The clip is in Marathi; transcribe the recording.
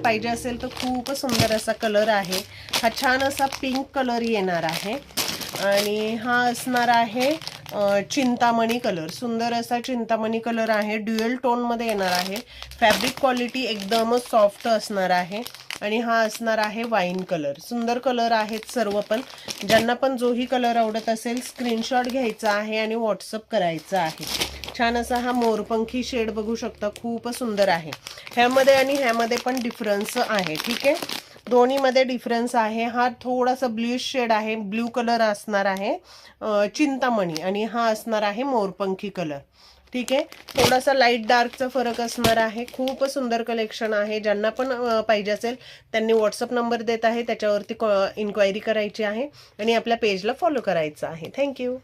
पाहिजे असेल तर खूप सुंदर असा कलर आहे। हा छान असा पिंक कलर येणार आहे आणि हा असणार आहे चिंतामणी कलर। सुंदर असा चिंतामणी कलर आहे, ड्युअल टोन मध्ये येणार आहे। फॅब्रिक क्वालिटी एकदम सॉफ्ट असणार आहे आणि हा असणार आहे वाईन कलर। सुंदर कलर आहेत सर्व, पण ज्यांना पण जोही कलर आवडत असेल स्क्रीनशॉट घ्यायचा आहे आणि व्हॉट्सअप करायचा आहे। छान असा हा मोरपंखी शेड बघू शकता, खूप सुंदर आहे। ह्यामध्ये आणि ह्यामध्ये पण डिफरन्स आहे, ठीक आहे, दोन्ही मध्ये डिफरन्स आहे। हा थोडासा ब्लू शेड आहे, ब्लू कलर असणार आहे चिंतामणी, आणि हा असणार आहे मोरपंखी कलर, ठीक आहे। थोडासा लाईट डार्कचा फरक असणार आहे। खूप सुंदर कलेक्शन आहे, ज्यांना पण पाहिजे असेल त्यांनी व्हॉट्सअप नंबर देत आहे, त्याच्यावरती इन्क्वायरी करायची आहे आणि आपल्या पेजला फॉलो करायचं आहे। थँक्यू।